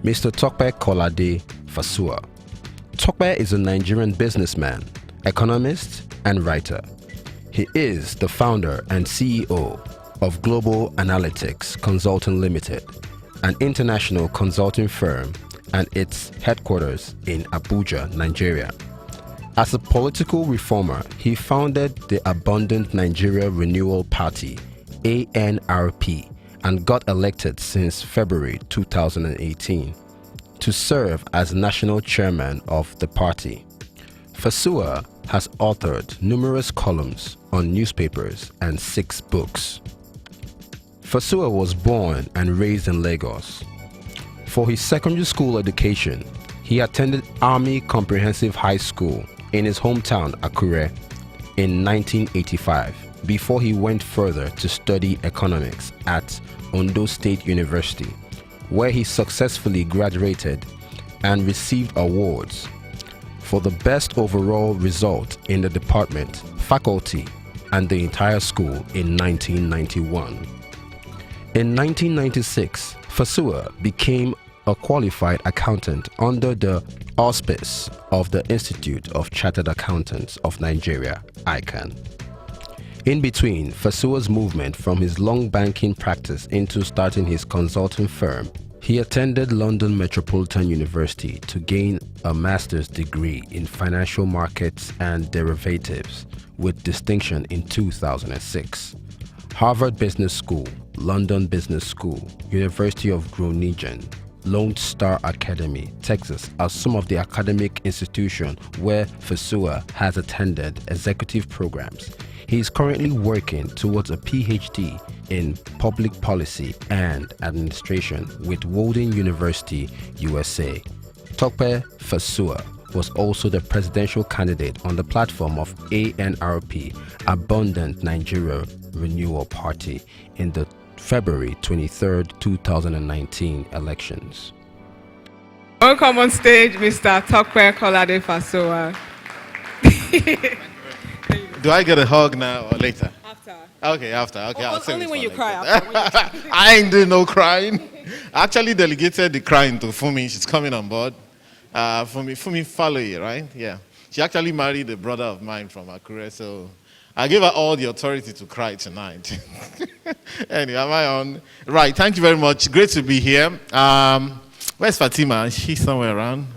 Mr. Tope Fasua. Tope is a Nigerian businessman, economist, and writer. He is the founder and CEO of Global Analytics Consulting Limited, an international consulting firm, and its headquarters in Abuja, Nigeria. As a political reformer, he founded the Abundant Nigeria Renewal Party, ANRP, and got elected since February 2018 to serve as national chairman of the party. Fasua has authored numerous columns on newspapers and 6 books. Fasua was born and raised in Lagos. For his secondary school education, he attended Army Comprehensive High School in his hometown Akure in 1985 before he went further to study economics at Ondo State University, where he successfully graduated and received awards for the best overall result in the department, faculty, and the entire school in 1991. In 1996, Fasua became a qualified accountant under the auspice of the Institute of Chartered Accountants of Nigeria, ICAN. In between Fasua's movement from his long banking practice into starting his consulting firm, he attended London Metropolitan University to gain a master's degree in financial markets and derivatives with distinction in 2006. Harvard Business School, London Business School, University of Groningen, Lone Star Academy, Texas are some of the academic institutions where Fasua has attended executive programs. He is currently working towards a PhD in public policy and administration with Walden University, USA. Tope Fasua was also the presidential candidate on the platform of ANRP, Abundant Nigeria Renewal Party, in the February 23, 2019 elections. Welcome on stage, Mr. Tope Fasua. Do I get a hug now or later? After. Okay, after. Okay, I'll save Only it when for you later. cry. After. I ain't doing no crying. I actually delegated the crying to Fumi. She's coming on board. Fumi Faloye, right? Yeah. She actually married a brother of mine from Akure, so I gave her all the authority to cry tonight. Anyway, am I on? Right, thank you very much. Great to be here. Where's Fatima? Is she somewhere around?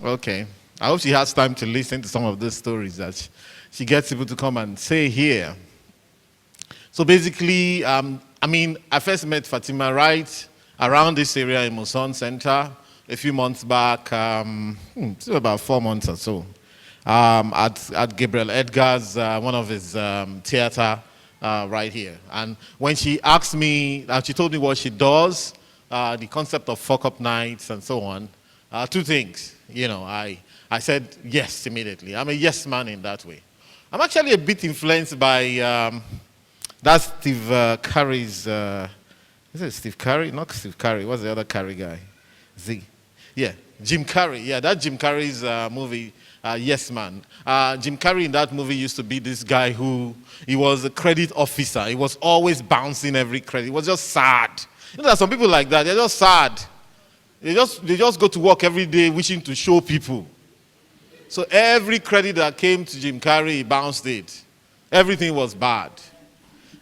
Okay. I hope she has time to listen to some of those stories that she gets people to come and say here. So basically, I first met Fatima right around this area in Muson Center a few months back, about 4 months or so, at Gabriel Edgar's, one of his theater right here. And when she asked me, she told me what she does, the concept of Fuckup Nights and so on, 2 things. You know, I said yes immediately. I'm a yes man in that way. I'm actually a bit influenced by that Steve Curry's, is it Steve Curry? Not Steve Curry, what's the other Curry guy? Z. Yeah, Jim Carrey. Yeah, that Jim Carrey's movie, Yes Man. Jim Carrey in that movie used to be this guy who, he was a credit officer. He was always bouncing every credit. It was just sad. You know, there are some people like that, they're just sad. They just go to work every day wishing to show people. So every credit that came to Jim Carrey, he bounced it. Everything was bad.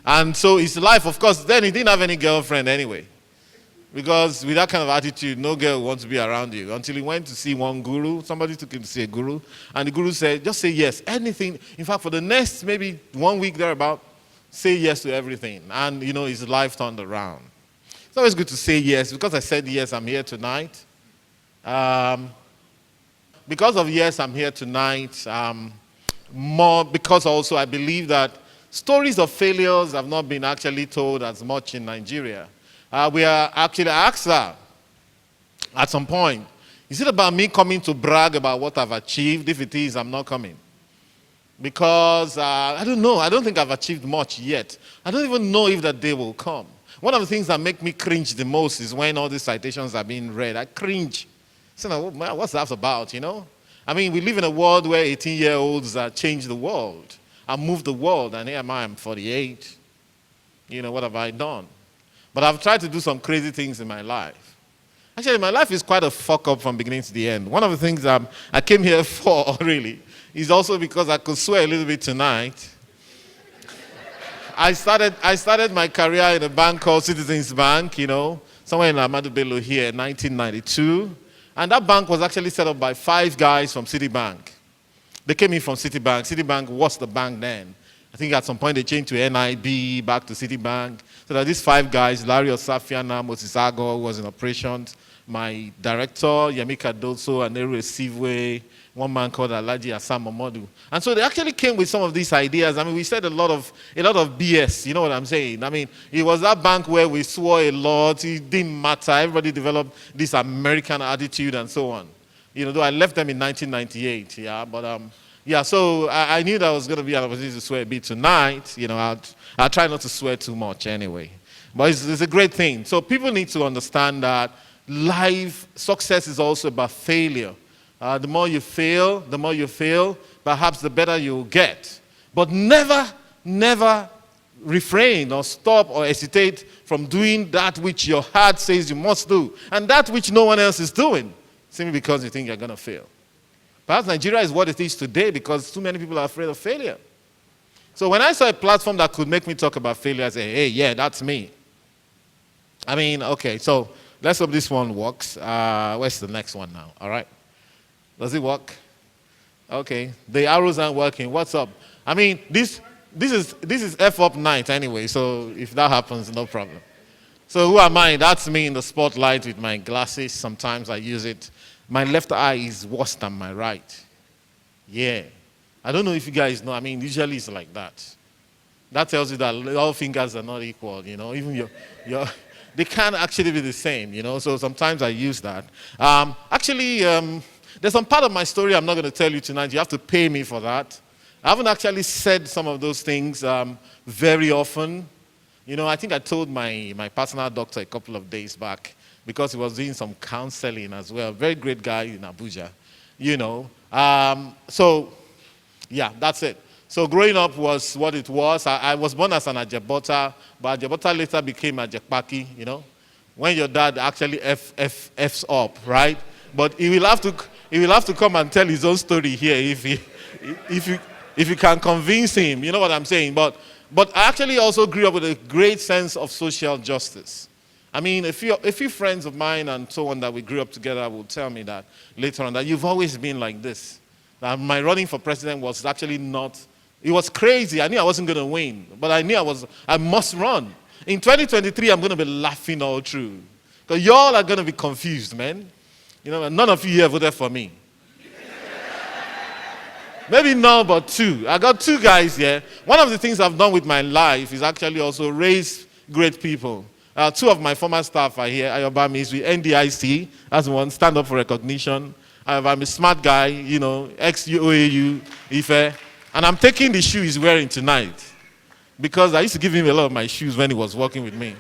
And so his life, of course, then he didn't have any girlfriend anyway. Because with that kind of attitude, no girl wants to be around you. Until he went to see one guru. Somebody took him to see a guru. And the guru said, just say yes. Anything. In fact, for the next maybe 1 week thereabout, say yes to everything. And, you know, his life turned around. It's always good to say yes. Because I said yes, I'm here tonight. Because of yes, I'm here tonight. More because also I believe that stories of failures have not been actually told as much in Nigeria. We are actually asked her at some point, is it about me coming to brag about what I've achieved? If it is, I'm not coming. Because I don't know. I don't think I've achieved much yet. I don't even know if that day will come. One of the things that make me cringe the most is when all these citations are being read. I cringe. So, what's that about, you know? I mean, we live in a world where 18-year-olds change the world and move the world, and here am I, I'm 48. You know, what have I done? But I've tried to do some crazy things in my life. Actually, my life is quite a fuck up from beginning to the end. One of the things I came here for, really, is also because I could swear a little bit tonight. I started my career in a bank called Citizens Bank, somewhere in Ahmadu Bello here in 1992. And that bank was actually set up by 5 guys from Citibank. They came in from Citibank. Citibank was the bank then. I think at some point they changed to NIB, back to Citibank. So that these 5 guys, Larry Osafiana, Moses Ago, who was in operations, my director, Yamika Doso, and Eru Sivwe, one man called Alaji Assam Momodu. And so they actually came with some of these ideas. I mean, we said a lot of BS, you know what I'm saying? I mean, it was that bank where we swore a lot, it didn't matter, everybody developed this American attitude and so on. Though I left them in 1998, yeah, but so I knew that was going to be an opportunity to swear a bit tonight. I'll try not to swear too much anyway. But it's a great thing. So people need to understand that life success is also about failure. The more you fail, perhaps the better you'll get. But never refrain or stop or hesitate from doing that which your heart says you must do, and that which no one else is doing, simply because you think you're going to fail. Perhaps Nigeria is what it is today because too many people are afraid of failure. So when I saw a platform that could make me talk about failure, I said, hey, yeah, that's me. I mean, okay, so let's hope this one works. Where's the next one now? All right. Does it work? Okay. The arrows aren't working. What's up? I mean, this is Fuckup Nights anyway, so if that happens, no problem. So who am I? That's me in the spotlight with my glasses. Sometimes I use it. My left eye is worse than my right. Yeah. I don't know if you guys know. I mean, usually it's like that. That tells you that all fingers are not equal, Even your they can't actually be the same, So sometimes I use that. There's some part of my story I'm not going to tell you tonight. You have to pay me for that. I haven't actually said some of those things very often. I think I told my personal doctor a couple of days back because he was doing some counseling as well. Very great guy in Abuja, So, yeah, that's it. So growing up was what it was. I was born as an Ajebota, but Ajebota later became Ajekpaki, When your dad actually F's up, right? But he will have to come and tell his own story here if you can convince him, you know what I'm saying? But I actually also grew up with a great sense of social justice. I mean, a few friends of mine and so on that we grew up together will tell me that later on that you've always been like this. That my running for president was actually not, it was crazy. I knew I wasn't going to win, but I knew I must run. In 2023, I'm going to be laughing all through. Because y'all are going to be confused, man. None of you here voted for me. Maybe none, but 2. I got 2 guys here. One of the things I've done with my life is actually also raise great people. 2 of my former staff are here. Ayobami is with NDIC. That's one, stand up for recognition. I'm a smart guy, ex-OAU, Ife. And I'm taking the shoe he's wearing tonight. Because I used to give him a lot of my shoes when he was working with me.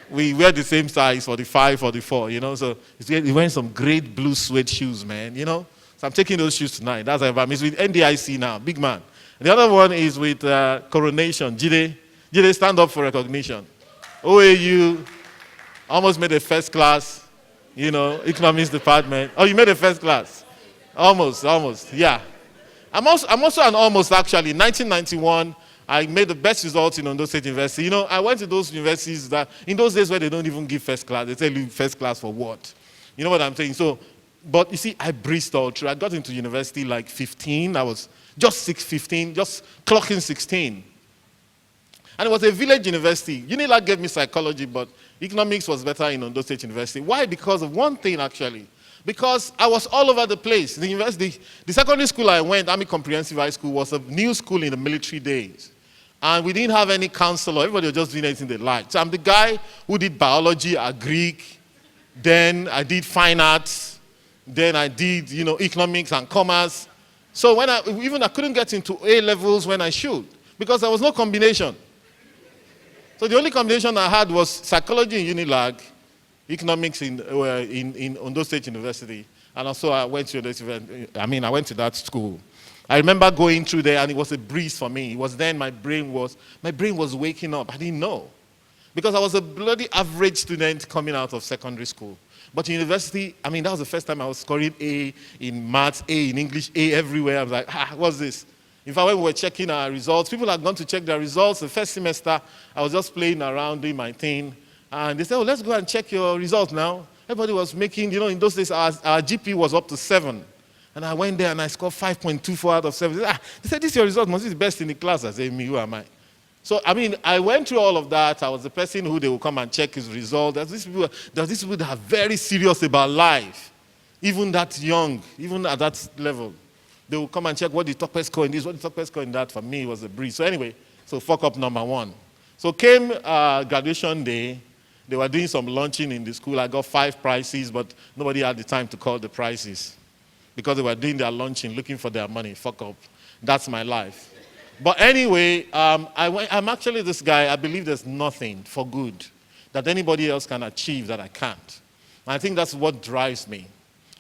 We wear the same size, 45, 44, So he's wearing some great blue suede shoes, man, So I'm taking those shoes tonight. That's Ayobami. He's with NDIC now, big man. The other one is with Coronation, Jide. Jide, stand up for recognition. OAU, almost made a first class, economics department. Oh, you made a first class? Almost, yeah. I'm also an almost, actually. In 1991, I made the best results in Ondo State University. I went to those universities that, in those days where they don't even give first class, they tell you first class for what? You know what I'm saying? So, but you see, I breezed all through. I got into university like 15. I was just 15, just clocking 16. And it was a village university. Unilag gave me psychology, but economics was better in Ondo State University. Why? Because of one thing, actually. Because I was all over the place. The university, the secondary school I went, Army Comprehensive High School, was a new school in the military days. And we didn't have any counselor. Everybody was just doing anything they liked. So I'm the guy who did biology, Greek. Then I did fine arts. Then I did, economics and commerce. So when I couldn't get into A levels when I should, because there was no combination. So the only combination I had was psychology in Unilag, economics in Ondo State University, and also I went to that school. I remember going through there, and it was a breeze for me. It was then my brain was waking up. I didn't know. Because I was a bloody average student coming out of secondary school. But university, I mean, that was the first time I was scoring A in maths, A in English, A everywhere. I was like, what's this? In fact, when we were checking our results, people had gone to check their results. The first semester, I was just playing around, doing my thing. And they said, oh, let's go and check your results now. Everybody was making, in those days, our GP was up to 7. And I went there and I scored 5.24 out of 7. They said, this is your result, must be the best in the class. I said, me, who am I? So, I mean, I went through all of that. I was the person who they would come and check his result. There's these people that are very serious about life, even that young, even at that level. They will come and check what the Tope score in this, what the Tope score in that. For me, it was a breeze. So anyway, so fuck up number 1. So came graduation day. They were doing some launching in the school. I got 5 prizes, but nobody had the time to call the prizes because they were doing their launching, looking for their money. Fuck up. That's my life. But anyway, I'm actually this guy. I believe there's nothing for good that anybody else can achieve that I can't. And I think that's what drives me,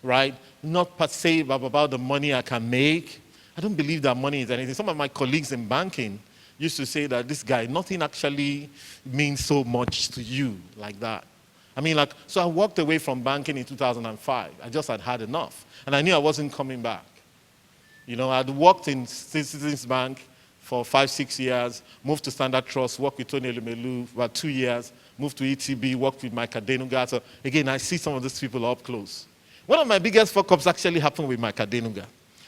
right? Not per se about the money I can make. I don't believe that money is anything. Some of my colleagues in banking used to say that this guy, nothing actually means so much to you like that. I mean, so I walked away from banking in 2005. I just had enough. And I knew I wasn't coming back. I'd worked in Citizens Bank for 5-6 years, moved to Standard Trust, worked with Tony Elumelu for about 2 years, moved to ETB, worked with Mike Adenuga. So again, I see some of these people up close. One of my biggest fuck-ups actually happened with Mike Adenuga.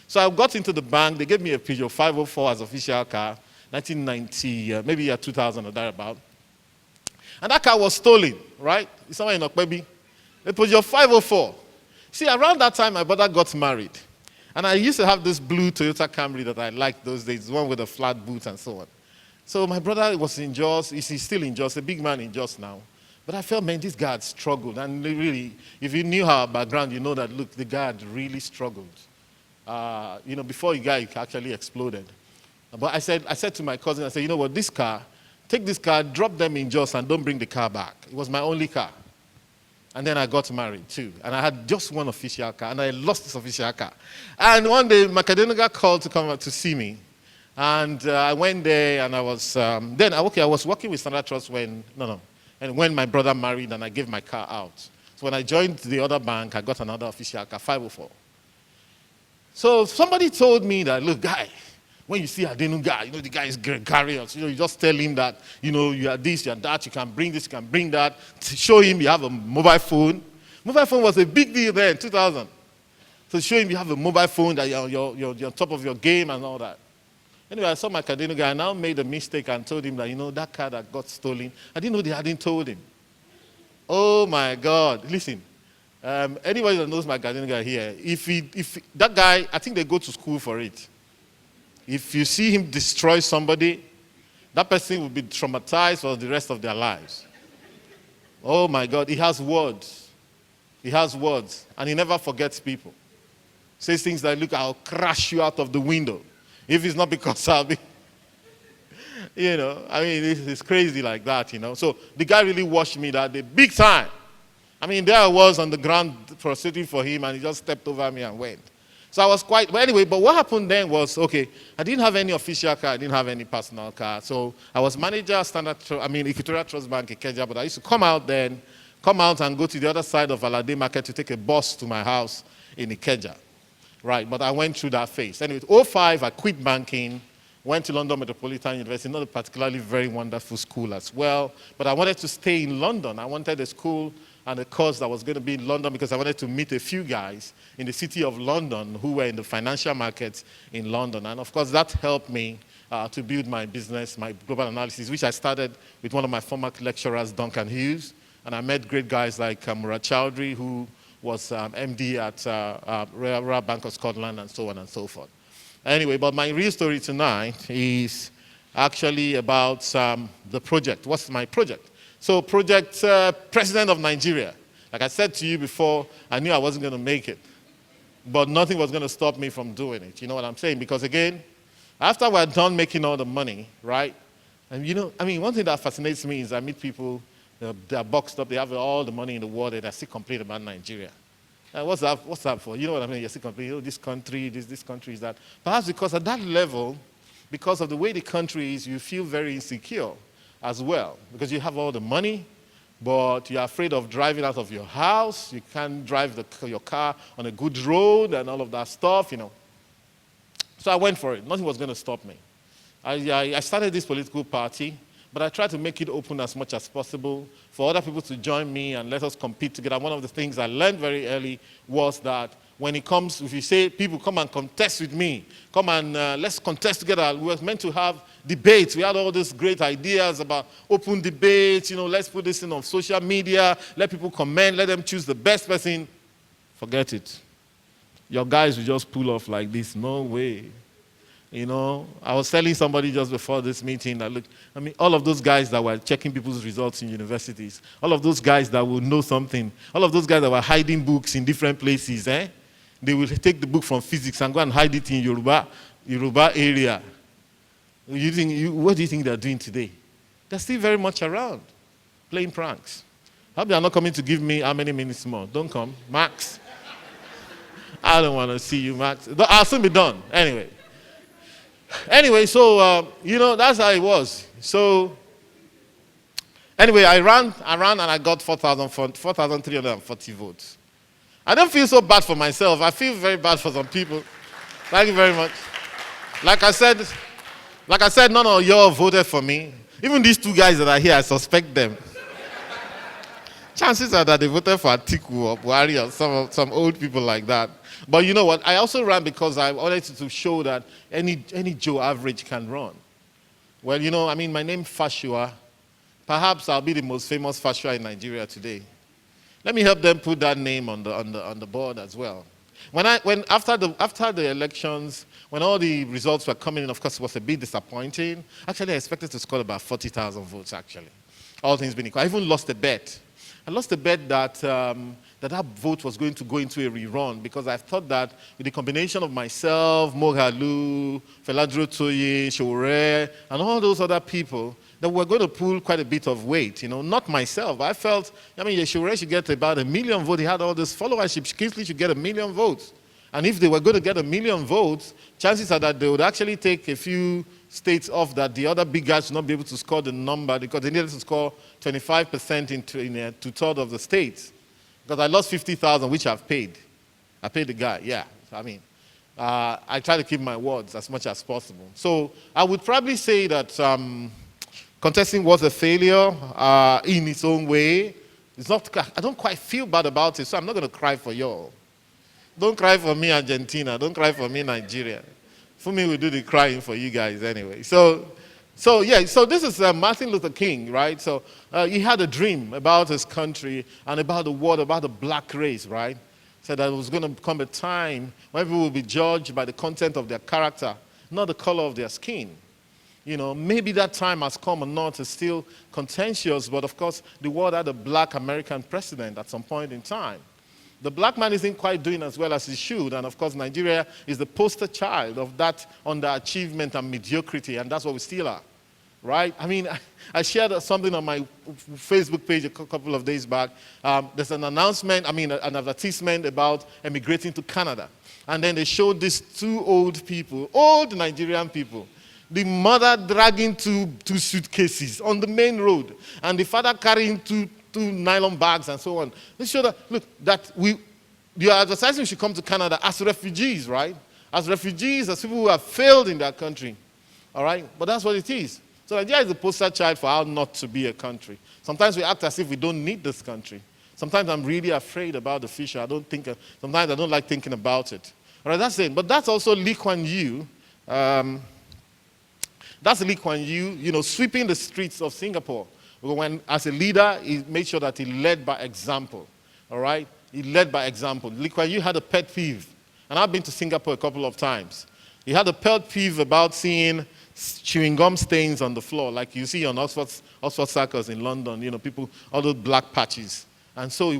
So I got into the bank, they gave me a Peugeot 504 as official car, 1990, maybe year 2000 or thereabout. And that car was stolen, right? It's somewhere in Okpebi. A Peugeot 504. See, around that time, my brother got married. And I used to have this blue Toyota Camry that I liked those days, the one with the flat boots and so on. So my brother was in Jos, he's still in Jos, a big man in Jos now. But I felt, man, this guy had struggled. And really, if you knew our background, you know that, look, the guy had really struggled. Before the guy actually exploded. But I said to my cousin, I said, you know what, take this car, drop them in Jos and don't bring the car back. It was my only car. And then I got married too. And I had just one official car, and I lost this official car. And one day, Macadenuga called to come out to see me. And I went there, and I was, I was working with Standard Trust when my brother married, and I gave my car out. So when I joined the other bank, I got another official car, 504. So somebody told me that, look, guy, when you see Adenuga, the guy is gregarious. You just tell him that, you are this, you are that, you can bring this, you can bring that. To show him you have a mobile phone. Mobile phone was a big deal then, in 2000. So show him you have a mobile phone, that you're on top of your game and all that. Anyway, I saw my Adenuga. I now made a mistake and told him that, that car that got stolen, I didn't know they hadn't told him. Oh my God. Listen, anybody that knows my Adenuga here, if that guy, I think they go to school for it. If you see him destroy somebody, that person will be traumatized for the rest of their lives. Oh my God, he has words. He has words, and he never forgets people. Says things like, look, I'll crash you out of the window. If it's not because I'll be, it's crazy like that, So the guy really washed me that day, big time. There I was on the ground prostrating for him, and he just stepped over me and went. So I was but what happened then was, okay, I didn't have any official car, I didn't have any personal car. So I was manager, Equatorial Trust Bank in Kenya, but I used to come out and go to the other side of Alade Market to take a bus to my house in Ikeja. Right, but I went through that phase. Anyway, 2005, I quit banking, went to London Metropolitan University, not a particularly very wonderful school as well, but I wanted to stay in London. I wanted a school and a course that was going to be in London because I wanted to meet a few guys in the city of London who were in the financial markets in London. And of course, that helped me to build my business, my global analysis, which I started with one of my former lecturers, Duncan Hughes. And I met great guys like Murat Chowdhury, who was MD at Royal Bank of Scotland, and so on and so forth. Anyway, but my real story tonight is actually about the project. What's my project? So project President of Nigeria. Like I said to you before, I knew I wasn't going to make it. But nothing was going to stop me from doing it. You know what I'm saying? Because again, after we're done making all the money, right? And one thing that fascinates me is I meet people, they're boxed up, they have all the money in the world, and they still complain about Nigeria. What's that for? You know what I mean? You still complain, this country, this country is that. Perhaps because at that level, because of the way the country is, you feel very insecure. as well, because you have all the money, but you're afraid of driving out of your house. You can't drive your car on a good road and all of that stuff, you know. So I went for it. Nothing was going to stop me. I started this political party, but I tried to make it open as much as possible for other people to join me and let us compete together. One of the things I learned very early was that when it comes, if you say, people come and contest with me, come and let's contest together. We were meant to have debates. We had all these great ideas about open debates, you know, let's put this in on social media, let people comment, let them choose the best person. Forget it. Your guys will just pull off like this. No way. You know, I was telling somebody just before this meeting that, look, I mean, all of those guys that were checking people's results in universities, all of those guys that would know something, all of those guys that were hiding books in different places, they will take the book from physics and go and hide it in Yoruba area. What do you think they're doing today? They're still very much around, playing pranks. I hope they are not coming to give me how many minutes more. Don't come. Max. I don't want to see you, Max. I'll soon be done. Anyway, so, you know, that's how it was. So, anyway, I ran and I got 4,340 votes. I don't feel so bad for myself. I feel very bad for some people. Thank you very much. Like I said, none of y'all voted for me. Even these two guys that are here, I suspect them. Chances are that they voted for Atiku or Buhari or some old people like that. But you know what? I also ran because I wanted to show that any Joe average can run. Well, you know, I mean, my name Fasua. Perhaps I'll be the most famous Fasua in Nigeria today. Let me help them put that name on the board as well. After the elections, when all the results were coming in, of course, it was a bit disappointing. Actually, I expected to score about 40,000 votes, actually. All things being equal. I even lost a bet. I lost a bet that that vote was going to go into a rerun because I thought that with the combination of myself, Moghalu, Feladro Toye, Shore, and all those other people, that we're going to pull quite a bit of weight, you know, not myself. I felt, I mean, Shore should get about 1 million votes. He had all this followership. Kingsley should get 1 million votes. And if they were going to get 1 million votes, chances are that they would actually take a few states off that the other big guys would not be able to score the number because they needed to score 25% in two-thirds of the states. Because I lost 50,000, which I've paid. I paid the guy, yeah. I mean, I try to keep my words as much as possible. So I would probably say that contesting was a failure in its own way. It's not, I don't quite feel bad about it, so I'm not going to cry for y'all. Don't cry for me, Argentina. Don't cry for me, Nigeria. For me, we do the crying for you guys anyway. So this is Martin Luther King, right? So he had a dream about his country and about the world, about the black race, right? Said that there was going to come a time when people will be judged by the content of their character, not the color of their skin. You know, maybe that time has come or not is still contentious, but of course, the world had a black American president at some point in time. The black man isn't quite doing as well as he should, and of course Nigeria is the poster child of that underachievement and mediocrity, and that's what we still are, right? I mean, I shared something on my Facebook page a couple of days back. There's an announcement, an advertisement about emigrating to Canada, and then they showed these two old people, old Nigerian people, the mother dragging two suitcases on the main road, and the father carrying two nylon bags and so on. They show that, look, that the advertising should come to Canada as refugees, right? As refugees, as people who have failed in their country, all right? But that's what it is. So Nigeria is the poster child for how not to be a country. Sometimes we act as if we don't need this country. Sometimes I'm really afraid about the future. Sometimes I don't like thinking about it. All right, that's it. But that's also Lee Kuan Yew. That's Lee Kuan Yew, you know, sweeping the streets of Singapore. When, as a leader, he made sure that he led by example, all right? He led by example. Lee Kuan Yew had a pet peeve, and I've been to Singapore a couple of times. He had a pet peeve about seeing chewing gum stains on the floor, like you see on Oxford Circus in London, you know, people, all those black patches. And so he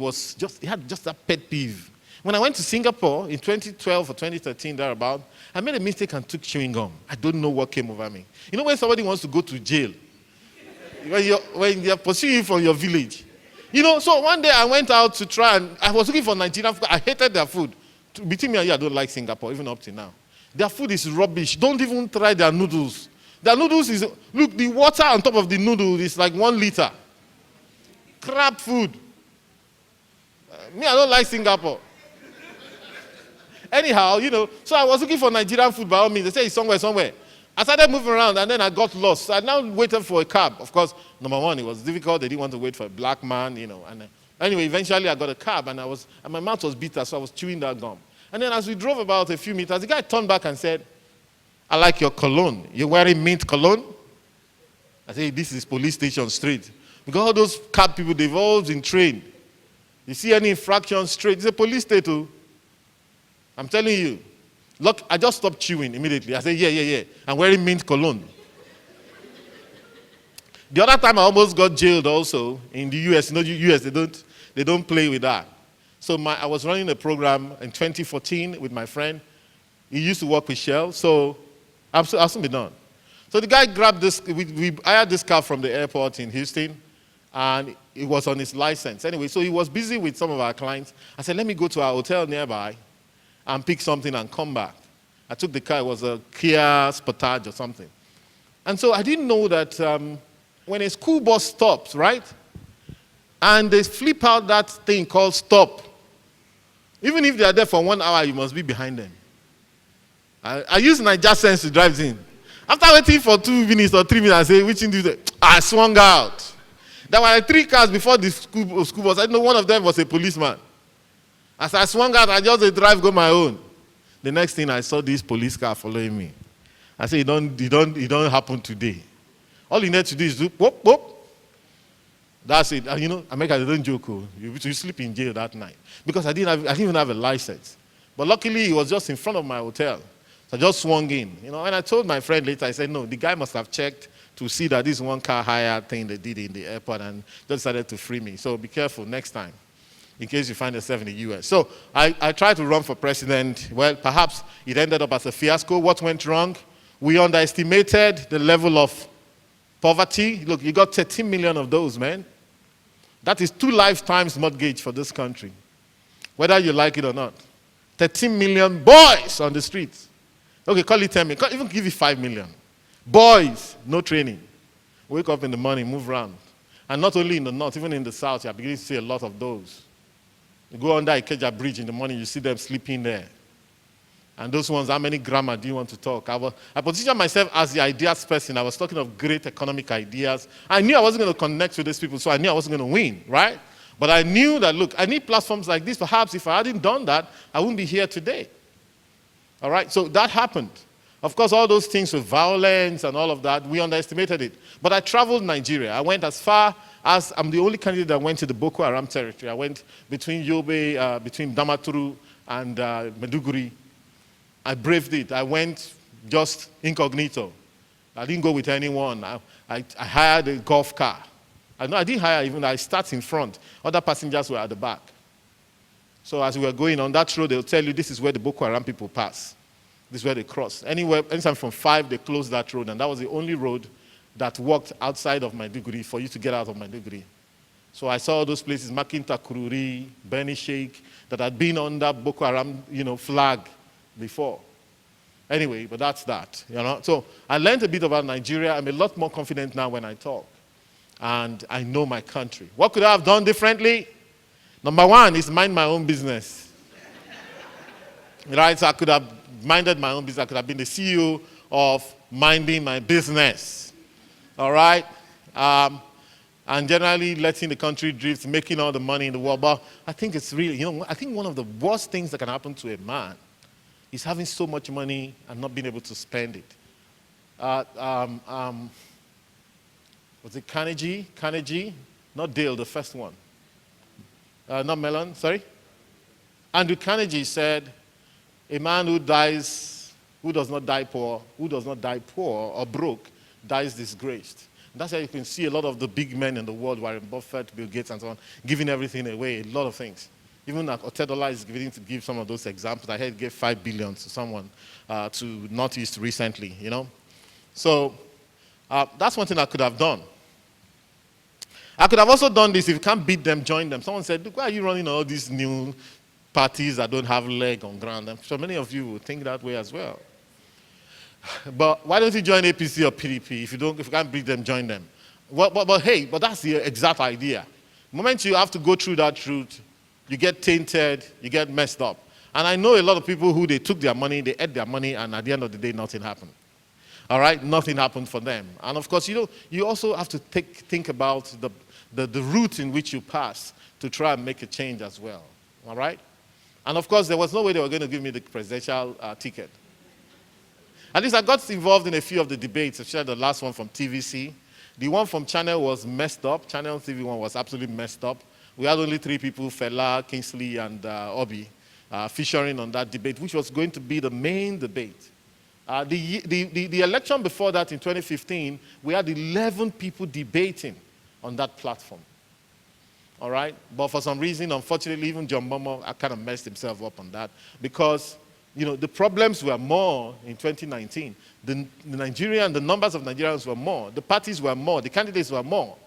had just that pet peeve. When I went to Singapore in 2012 or 2013, thereabout, I made a mistake and took chewing gum. I don't know what came over me. You know when somebody wants to go to jail? When you're pursuing you from your village. You know, so one day I went out to try and I was looking for Nigerian food. I hated their food. Between me and you, I don't like Singapore, even up to now. Their food is rubbish. Don't even try their noodles. The noodles is, look, the water on top of the noodle is like 1 liter. Crap food. Me, I don't like Singapore. Anyhow, so I was looking for Nigerian food by all means. They say it's somewhere. I started moving around and then I got lost. So I now waited for a cab. Of course, number one, it was difficult. They didn't want to wait for a black man, And anyway, eventually I got a cab and my mouth was bitter, so I was chewing that gum. And then as we drove about a few meters, the guy turned back and said, I like your cologne. You're wearing mint cologne? I said, this is police station straight. Because all those cab people, they've all been trained. You see any infraction straight, it's a police state too. I'm telling you. Look, I just stopped chewing immediately. I said, yeah. I'm wearing mint cologne. The other time I almost got jailed also in the US. US, they don't play with that. So I was running a program in 2014 with my friend. He used to work with Shell, so I'll soon be done. So the guy grabbed this, I had this car from the airport in Houston, and it was on his license. Anyway, so he was busy with some of our clients. I said, let me go to our hotel nearby and pick something and come back. I took the car, it was a Kia Sportage or something. And so I didn't know that when a school bus stops, right, and they flip out that thing called stop, even if they are there for 1 hour, you must be behind them. I used Niger sense to drive in. After waiting for 2 minutes or 3 minutes, I say, which thing do you say? I swung out. There were 3 cars before the school bus. I know one of them was a policeman. As I swung out, I just drive go my own. The next thing I saw this police car following me. I said, it don't happen today. All you need to do is do whoop, whoop. That's it. And America, they don't joke. You sleep in jail that night. Because I didn't even have a license. But luckily, he was just in front of my hotel. So I just swung in. And I told my friend later, I said, no, the guy must have checked to see that this 1 car hire thing they did in the airport and just decided to free me. So be careful next time, in case you find yourself in the US. So I tried to run for president. Well, perhaps it ended up as a fiasco. What went wrong? We underestimated the level of poverty. Look, you got 13 million of those, man. That is 2 lifetimes mortgage for this country, whether you like it or not. 13 million boys on the streets. Okay, call it 10 million. Even give it 5 million. Boys, no training. Wake up in the morning, move around. And not only in the north, even in the south, you are beginning to see a lot of those. You go under Ikeja Bridge in the morning, you see them sleeping there. And those ones, how many grammar do you want to talk? I positioned myself as the ideas person. I was talking of great economic ideas. I knew I wasn't going to connect with these people, so I knew I wasn't going to win, right? But I knew that, look, I need platforms like this. Perhaps if I hadn't done that, I wouldn't be here today. All right, so that happened. Of course, all those things with violence and all of that, we underestimated it. But I traveled Nigeria. I went as far as, I'm the only candidate that went to the Boko Haram territory. I went between Yobe, between Damaturu and Maiduguri. I braved it. I went just incognito. I didn't go with anyone. I hired a golf car. I didn't hire even, I started in front. Other passengers were at the back. So as we were going on that road, they'll tell you this is where the Boko Haram people pass. This is where they cross. Anytime from 5, they closed that road, and that was the only road that walked outside of Maiduguri for you to get out of Maiduguri. So I saw those places, Makinta Kururi, Beni Sheikh, that had been under Boko Haram, flag before. Anyway, but that's that, So I learned a bit about Nigeria. I'm a lot more confident now when I talk. And I know my country. What could I have done differently? Number 1 is mind my own business. Right, so I could have minded my own business. I could have been the CEO of minding my business. All right? And generally letting the country drift, making all the money in the world. But I think it's really, I think one of the worst things that can happen to a man is having so much money and not being able to spend it. Was it Carnegie? Carnegie? Not Dale, the first one. Not Mellon, sorry? Andrew Carnegie said, a man who does not die poor or broke, dies disgraced. And that's why you can see a lot of the big men in the world, Warren Buffett, Bill Gates, and so on, giving everything away, a lot of things. Even Otedola is beginning to give some of those examples. I heard he gave $5 billion to someone to Northeast recently, So that's one thing I could have done. I could have also done this. If you can't beat them, join them. Someone said, look, why are you running all these new parties that don't have leg on ground? And so many of you will think that way as well. But why don't you join APC or PDP? If you can't beat them, join them. But hey, that's the exact idea. The moment you have to go through that route, you get tainted, you get messed up. And I know a lot of people who they took their money, they ate their money, and at the end of the day, nothing happened. All right, nothing happened for them. And of course, you also have to think about the route in which you pass to try and make a change as well. All right? And of course, there was no way they were going to give me the presidential ticket. At least I got involved in a few of the debates, especially the last one from TVC. The one from Channel was messed up. Channel TV one was absolutely messed up. We had only 3 people, Fela, Kingsley, and Obi, featuring on that debate, which was going to be the main debate. The election before that in 2015, we had 11 people debating on that platform. All right? But for some reason, unfortunately, even John Momo kind of messed himself up on that because, the problems were more in 2019. The numbers of Nigerians were more. The parties were more. The candidates were more.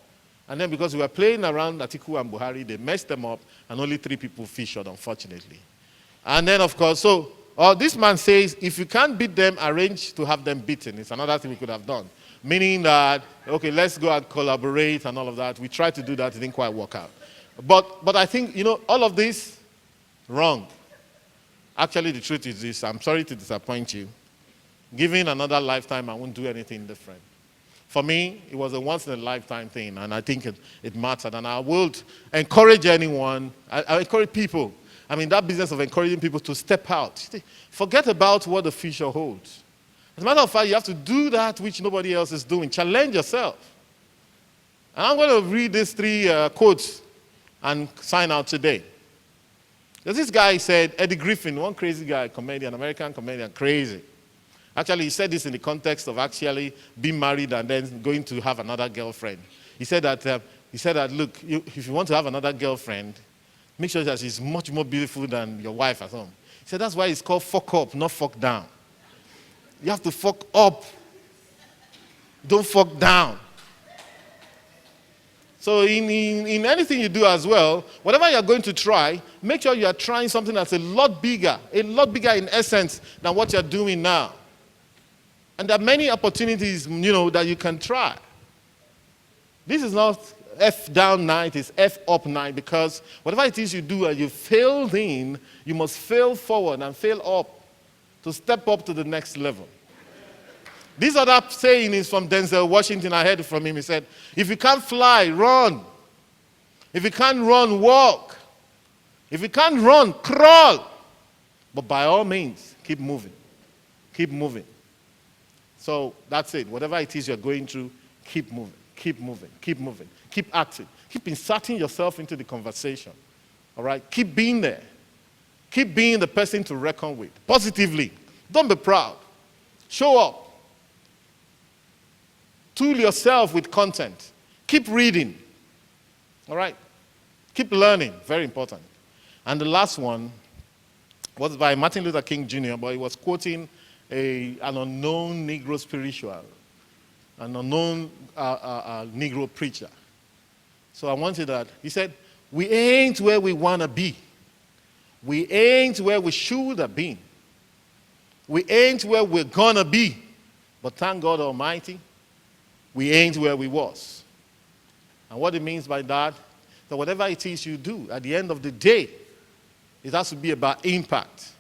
And then because we were playing around Atiku and Buhari, they messed them up, and only 3 people featured, unfortunately. And then, of course, this man says, if you can't beat them, arrange to have them beaten. It's another thing we could have done. Meaning that, okay, let's go and collaborate and all of that. We tried to do that. It didn't quite work out. But I think, all of this, wrong. Actually, the truth is this. I'm sorry to disappoint you. Given another lifetime, I won't do anything different. For me, it was a once-in-a-lifetime thing, and I think it mattered. And I would encourage anyone, I encourage people. I mean, that business of encouraging people to step out. Forget about what the future holds. As a matter of fact, you have to do that which nobody else is doing. Challenge yourself. And I'm going to read these 3 quotes and sign out today. There's this guy said, Eddie Griffin, one crazy guy, comedian, American comedian, crazy. Actually, he said this in the context of actually being married and then going to have another girlfriend. He said that, look, if you want to have another girlfriend, make sure that she's much more beautiful than your wife at home. He said that's why it's called fuck up, not fuck down. You have to fuck up. Don't fuck down. So in anything you do as well, whatever you're going to try, make sure you are trying something that's a lot bigger in essence than what you're doing now. And there are many opportunities, that you can try. This is not F down night, it's F up night, because whatever it is you do and you failed in, you must fail forward and fail up to step up to the next level. This other saying is from Denzel Washington. I heard it from him. He said, if you can't fly, run. If you can't run, walk. If you can't run, crawl. But by all means, keep moving. Keep moving. So that's it. Whatever it is you're going through, keep moving. Keep moving. Keep moving. Keep acting. Keep inserting yourself into the conversation. All right? Keep being there. Keep being the person to reckon with. Positively. Don't be proud. Show up. Tool yourself with content. Keep reading. All right? Keep learning. Very important. And the last one was by Martin Luther King Jr., but he was quoting an unknown Negro spiritual, an unknown Negro preacher. So I wanted that. He said, we ain't where we want to be. We ain't where we should have been. We ain't where we're going to be. But thank God Almighty, we ain't where we was. And what it means by that whatever it is you do, at the end of the day, it has to be about impact.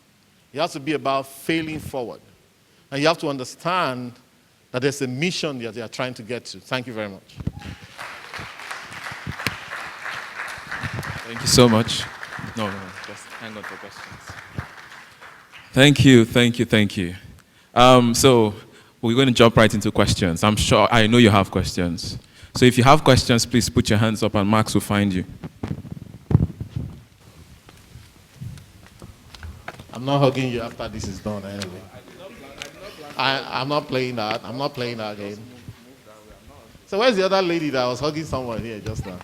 It has to be about failing forward. And you have to understand that there's a mission that you are trying to get to. Thank you very much. Thank you so much. No, just hang on for questions. Thank you. So we're going to jump right into questions. I know you have questions. So if you have questions, please put your hands up and Max will find you. I'm not hugging you after this is done anyway. I'm not playing that. I'm not playing that game. So where's the other lady that was hugging someone here just now?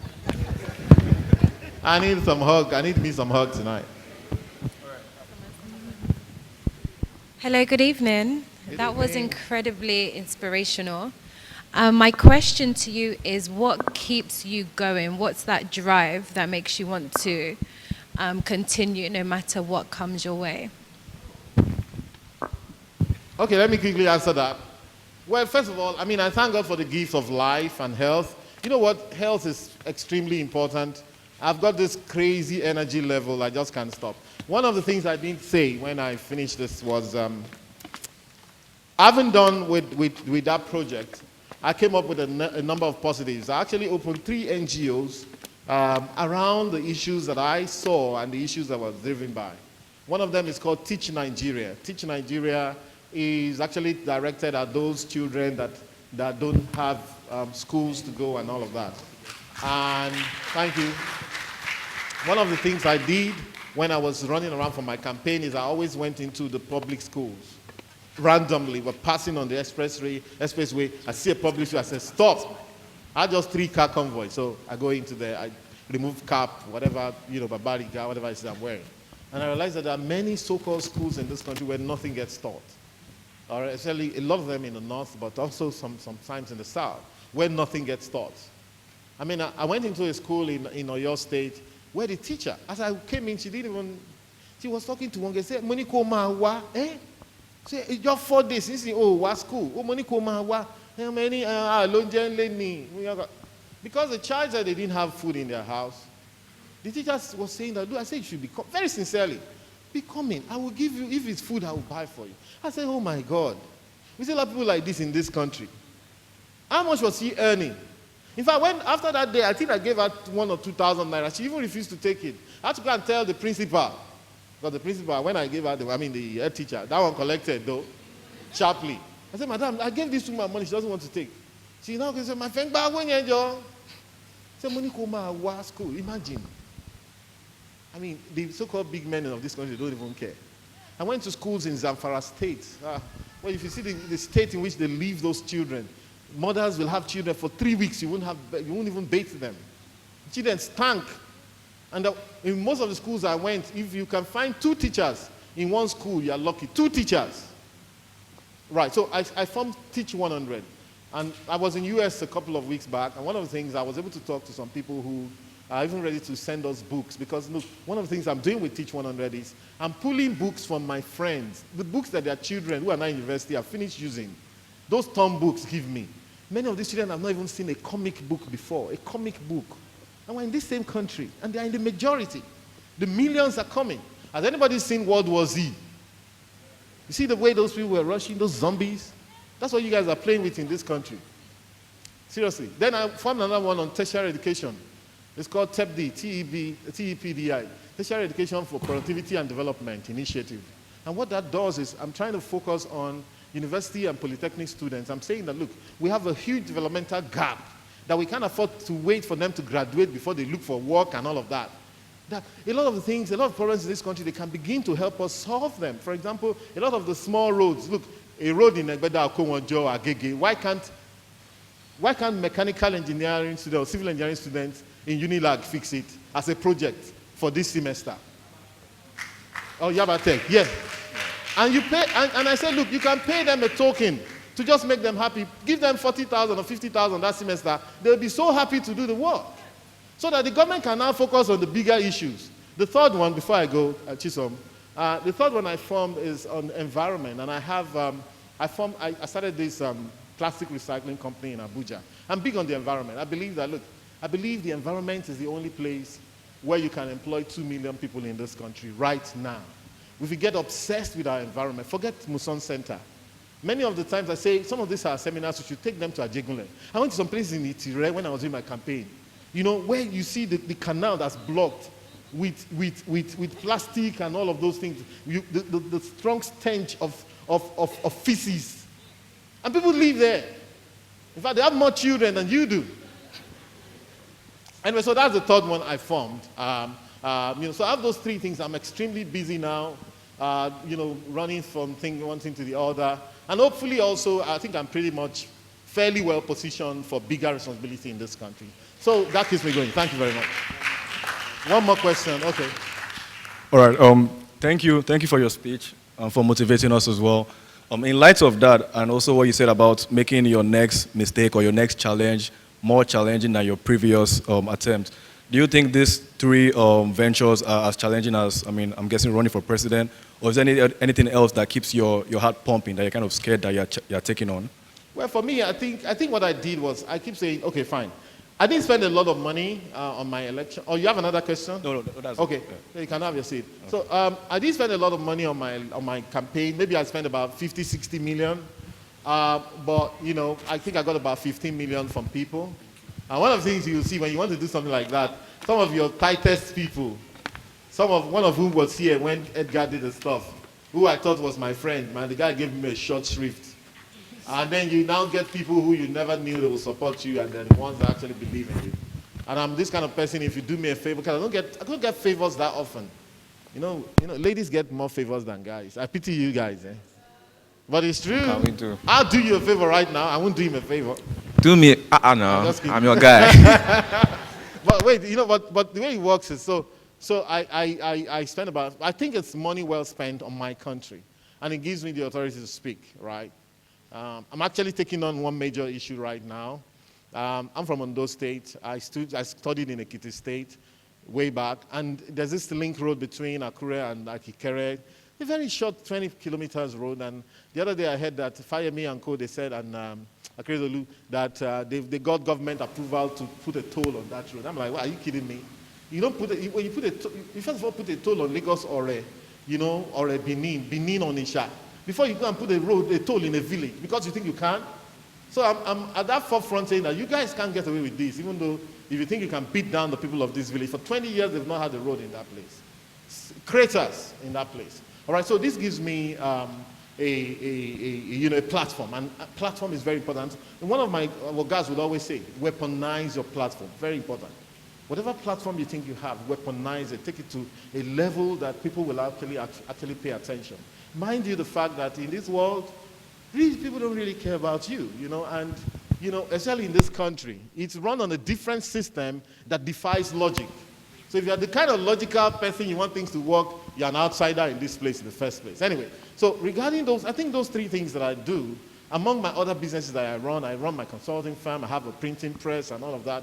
I need some hug. I need me some hug tonight. Hello, good evening. That was incredibly inspirational. My question to you is, what keeps you going? What's that drive that makes you want to continue no matter what comes your way? Okay, let me quickly answer that. Well, first of all, I mean, I thank God for the gift of life and health. You know what? Health is extremely important. I've got this crazy energy level, I just can't stop. One of the things I didn't say when I finished this was, having done with that project, I came up with a number of positives. I actually opened 3 NGOs around the issues that I saw and the issues I was driven by. One of them is called Teach Nigeria. Teach Nigeria is actually directed at those children that don't have schools to go and all of that. And thank you. One of the things I did when I was running around for my campaign is I always went into the public schools. Randomly, we're passing on the expressway, I see a public school, I say, stop. I just 3-car convoy, so I go into there, I remove cap, whatever, babariga, whatever it is I'm wearing. And I realized that there are many so-called schools in this country where nothing gets taught. Or actually, a lot of them in the north, but also sometimes in the south, where nothing gets taught. I mean, I went into a school in Oyo State where the teacher, as I came in, she was talking to one guy, said, Moniko Mawa, eh? Say, just 4 days, since what school? Oh, Moniko Mawa, how many, because the child said they didn't have food in their house. The teacher was saying that, I said you should be, very sincerely, be coming. I will give you, if it's food, I will buy for you. I said, oh my God. We see a lot of people like this in this country. How much was he earning? In fact, after that day, I think I gave her 1,000 or 2,000 naira. She even refused to take it. I had to go and tell the principal. Because the principal, when I gave her, the head teacher, that one collected though, sharply. I said, madam, I gave this woman money she doesn't want to take. She now said, my friend, when you're I said, money come school, imagine. I mean, the so-called big men of this country don't even care. I went to schools in Zamfara State. Well, if you see the state in which they leave those children, mothers will have children for 3 weeks. You won't even bathe them. Children stank. And in most of the schools I went, if you can find 2 teachers in one school, you are lucky. 2 teachers. Right, so I formed Teach 100. And I was in US a couple of weeks back, and one of the things I was able to talk to some people who are even ready to send us books, because look, one of the things I'm doing with Teach 100 is I'm pulling books from my friends, the books that their children who are now in university have finished using. Those Tom books give me. Many of these children have not even seen a comic book before, a comic book. And we're in this same country, and they're in the majority. The millions are coming. Has anybody seen World War Z? You see the way those people were rushing, those zombies? That's what you guys are playing with in this country. Seriously. Then I formed another one on tertiary education. It's called TEPD, TEPDI, Tertiary Education for Productivity and Development Initiative. And what that does is I'm trying to focus on university and polytechnic students. I'm saying that, look, we have a huge developmental gap that we can't afford to wait for them to graduate before they look for work and all of that. That a lot of the things, a lot of problems in this country, they can begin to help us solve them. For example, a lot of the small roads, look, a road in Egbeda, Okonjo, Agege, why can't mechanical engineering students or civil engineering students in Unilag fix it as a project for this semester? Oh, Yabatech, yeah. And you pay, and I said, look, you can pay them a token to just make them happy. Give them 40,000 or 50,000 that semester. They'll be so happy to do the work. So that the government can now focus on the bigger issues. The third one, before I go, Chisom, the third one I formed is on environment. And I have, I started this plastic recycling company in Abuja. I'm big on the environment. I believe that, look, I believe the environment is the only place where you can employ 2 million people in this country right now. If we get obsessed with our environment, forget Muson Center. Many of the times I say, some of these are seminars, we should take them to Ajegunle. I went to some places in Itire when I was doing my campaign. You know, where you see the canal that's blocked with plastic and all of those things, the strong stench of feces. And people live there. In fact, they have more children than you do. Anyway, so that's the third one I formed. So I have those 3 things. I'm extremely busy now, running from one thing to the other. And hopefully also, I think I'm pretty much fairly well positioned for bigger responsibility in this country. So that keeps me going. Thank you very much. One more question. Okay. All right. Thank you for your speech and for motivating us as well. In light of that, and also what you said about making your next mistake or your next challenge more challenging than your previous attempt, Do you think these three ventures are as challenging as, I mean, I'm guessing running for president, or is there anything else that keeps your heart pumping, that you're kind of scared that you're taking on? Well, for me, I think what I did was, I keep saying, okay, fine. I didn't spend a lot of money on my election. Oh, you have another question? No, that's okay. Yeah. You can have your seat. Okay. So I didn't spend a lot of money on my campaign. Maybe I spent about 50, 60 million. But, you know, I think I got about 15 million from people. And one of the things you'll see when you want to do something like that, some of your tightest people, one of whom was here when Edgar did the stuff, who I thought was my friend, man, the guy gave me a short shrift. And then you now get people who you never knew they will support you, and then the ones that actually believe in you. And I'm this kind of person, if you do me a favor, because I don't get favors that often. You know, ladies get more favors than guys. I pity you guys, eh? But it's true. What can we do? I'll do you a favor right now. I won't do him a favor. Do me, no, I'm your guy. But wait, you know, but the way it works is, so I spend about, I think it's money well spent on my country. And it gives me the authority to speak, right? I'm actually taking on one major issue right now. I'm from Ondo State. I studied in Ekiti State way back. And there's this link road between Akure and Akikere, a very short 20 kilometers road. And the other day I heard that Fayemi and Co, they said, and Akeredolu, that they got government approval to put a toll on that road. I'm like, well, are you kidding me? You don't put it, when you put a toll, you first of all put a toll on Lagos or Benin on Isha. Before you go and put a toll in a village, because you think you can. So I'm at that forefront saying that you guys can't get away with this, even though if you think you can beat down the people of this village. For 20 years, they've not had a road in that place. Craters in that place. All right, so this gives me a platform, and a platform is very important. And one of my guys would always say, weaponize your platform, very important. Whatever platform you think you have, weaponize it, take it to a level that people will actually pay attention. Mind you, the fact that in this world, these people don't really care about you, and, especially in this country, it's run on a different system that defies logic. So if you're the kind of logical person you want things to work, you're an outsider in this place in the first place. Anyway, so regarding those, I think those three things that I do, among my other businesses that I run my consulting firm, I have a printing press and all of that,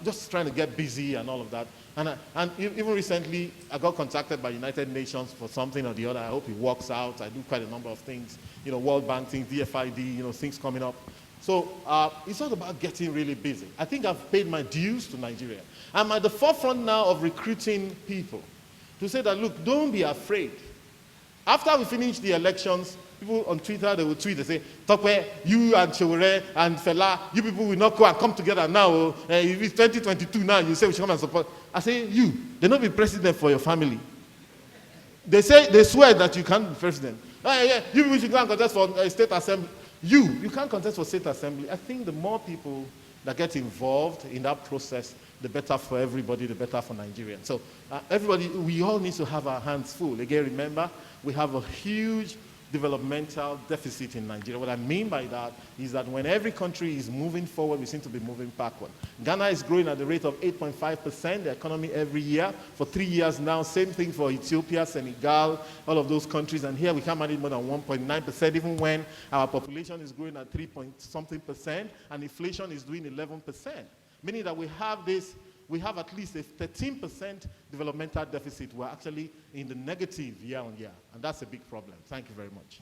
just trying to get busy and all of that. And even recently, I got contacted by United Nations for something or the other. I hope it works out. I do quite a number of things, World Bank things, DFID, things coming up. So it's all about getting really busy. I think I've paid my dues to Nigeria. I'm at the forefront now of recruiting people to say that, look, don't be afraid. After we finish the elections, people on Twitter, they will tweet, they say, Tope, you and Chowere and Fela, you people will not go and come together now. If it's 2022 now, you say we should come and support. I say, they not be president for your family. They swear that you can't be president. You people should go and contest for state assembly. You can't contest for state assembly. I think the more people that get involved in that process, the better for everybody, the better for Nigerians. So everybody, we all need to have our hands full. Again, remember, we have a huge developmental deficit in Nigeria. What I mean by that is that when every country is moving forward, we seem to be moving backward. Ghana is growing at the rate of 8.5%, the economy every year, for 3 years now. Same thing for Ethiopia, Senegal, all of those countries. And here we can't manage more than 1.9%, even when our population is growing at 3-point-something%, and inflation is doing 11%. Meaning that we have at least a 13% developmental deficit. We're actually in the negative year on year, and that's a big problem. Thank you very much.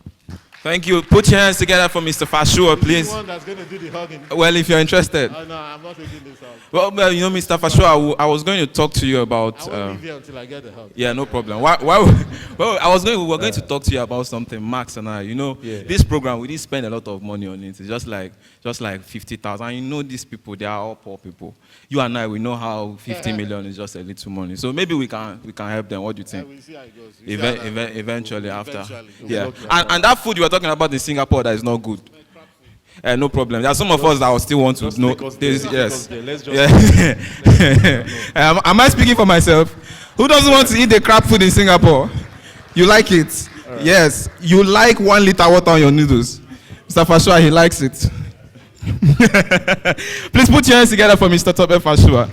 Thank you. Put your hands together for Mr. Fasua, please. The one that's going to do the hugging. Well, if you're interested. No, I'm not taking this hug. Well, Mr. Fasua, I was going to talk to you about. I won't leave here until I get the hug. Yeah, no problem. Well, we were going to talk to you about something, Max and I. This program, we didn't spend a lot of money on it. It's just like 50,000. And these people, they are all poor people. You and I, we know how 50 million is just a little money. So maybe we can help them. What do you think? We'll see how it goes. Eventually, after. Eventually. Yeah. And that food you were talking about in Singapore that is not good. No problem. There are some of us that will still want to know this. Yes. Am I speaking for myself? Who doesn't want to eat the crap food in Singapore? You like it? Right. Yes. You like 1 liter water on your noodles. Mr. Fasua, he likes it. Please put your hands together for Mr. Tope Fasua.